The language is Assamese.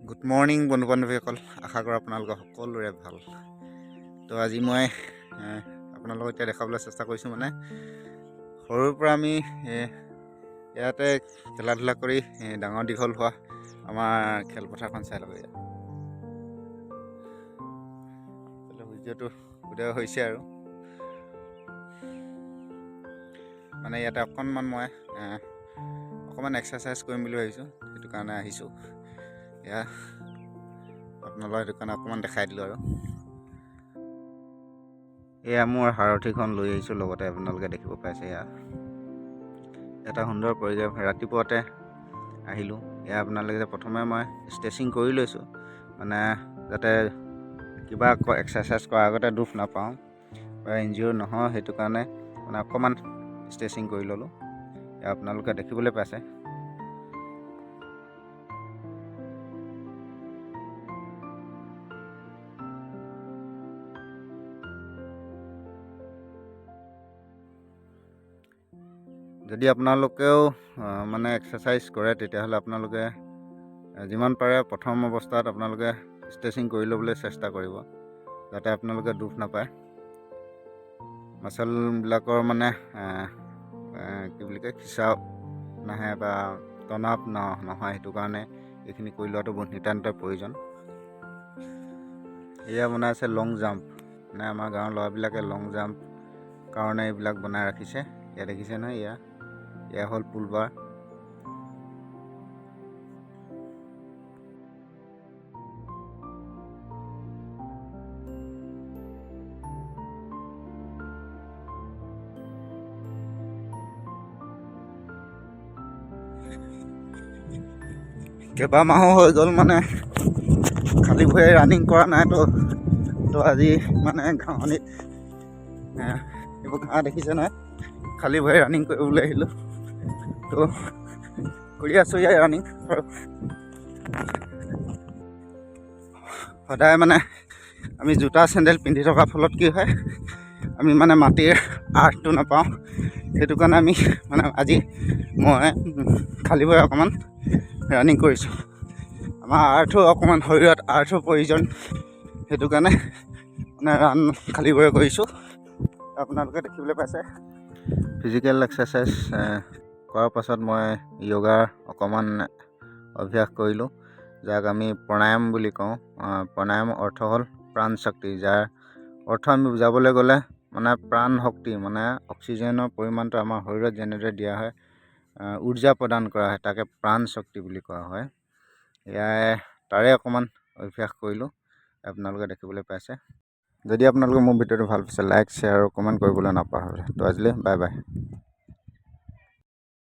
গুড মৰ্ণিং বন্ধু বান্ধৱীসকল, আশা কৰোঁ আপোনালোকৰ সকলোৰে ভাল। তো আজি মই আপোনালোকক এতিয়া দেখাবলৈ চেষ্টা কৰিছোঁ। সৰুৰ পৰা আমি ইয়াতে খেলা ধূলা কৰি ডাঙৰ দীঘল হোৱা আমাৰ খেলপথাৰখন চাই ল'ব। সূৰ্যটো উদয় হৈছে আৰু ইয়াতে অকণমান মই এক্সাৰচাইজ কৰিম বুলি ভাবিছোঁ, সেইটো কাৰণে আহিছোঁ। এয়া আপোনালোকৰ সেইটো কাৰণে অকণমান দেখাই দিলোঁ আৰু এয়া মোৰ সাৰথিখন লৈ আহিছোঁ, লগতে আপোনালোকে দেখিব পাইছে এয়া এটা সুন্দৰ পৰিৱেশ। ৰাতিপুৱাতে আহিলোঁ। এয়া আপোনালোকে প্ৰথমে মই ষ্ট্ৰেচিং কৰি লৈছোঁ, যাতে কিবা এক্সাৰচাইজ কৰাৰ আগতে দুখ নাপাওঁ বা ইনজিঅ'ৰ নহয়, সেইটো কাৰণে অকণমান ষ্ট্ৰেচিং কৰি ল'লোঁ। এয়া আপোনালোকে দেখিবলৈ পাইছে। যদি আপোনালোকেও এক্সাৰচাইজ কৰে, তেতিয়াহ'লে আপোনালোকে যিমান পাৰে প্ৰথম অৱস্থাত আপোনালোকে ষ্ট্ৰেচিং কৰি ল'বলৈ চেষ্টা কৰিব, যাতে আপোনালোকে দুখ নাপায়। মাচলবিলাকৰ কি বুলি কয়, খিচা নাহে বা তনাৱ নহয়, সেইটো কাৰণে এইখিনি কৰি লোৱাটো বহুত নিতান্তই প্ৰয়োজন। এয়া বনাই আছে লং জাম্প, আমাৰ গাঁৱৰ ল'ৰাবিলাকে লং জাম্প কাৰণে এইবিলাক বনাই ৰাখিছে। এয়া দেখিছে নহয়, এয়া হ'ল পুলবাৰ। কেইবামাহো হৈ গ'ল খালী ভৰিৰে ৰানিং কৰা নাই তো আজি ঘাঁহনিত এইবোৰ ঘাঁহ দেখিছে নহয়, খালী ভৰিৰে ৰানিং কৰিবলৈ আহিলোঁ। তো কৰি আছোঁ ইয়াত ৰানিং। সদায় আমি জোতা চেণ্ডেল পিন্ধি থকাৰ ফলত কি হয়, আমি মাটিৰ আৰ্টটো নাপাওঁ। সেইটো কাৰণে আমি আজি মই খালী ভৰিৰে অকণমান ৰানিং কৰিছোঁ। আমাৰ শৰীৰত আৰ্থৰ প্ৰয়োজন, সেইটো কাৰণে খালী ভৰিৰে কৰিছোঁ। আপোনালোকে দেখিবলৈ পাইছে। ফিজিকেল এক্সাৰচাইজ কৰাৰ পাছত মই য়োগাৰ অকণমান অভ্যাস কৰিলোঁ, যাক আমি প্ৰাণায়াম বুলি কওঁ। প্ৰাণায়াম অৰ্থ হ'ল প্ৰাণ শক্তি, যাৰ অৰ্থ আমি বুজাবলৈ গ'লে প্ৰাণ শক্তি অক্সিজেনৰ পৰিমাণটো আমাৰ শৰীৰত যেনেদৰে দিয়া হয়, ঊৰ্জা প্ৰদান কৰা হয়, তাকে প্ৰাণ শক্তি বুলি কোৱা হয়। তাৰে অকণমান অভ্যাস কৰিলোঁ, আপোনালোকে দেখিবলৈ পাইছে। যদি আপোনালোকে মোৰ ভিডিঅ'টো ভাল পাইছে, লাইক শ্বেয়াৰ আৰু কমেণ্ট কৰিবলৈ নাপাহৰিব। তো আজিলৈ বাই বাই।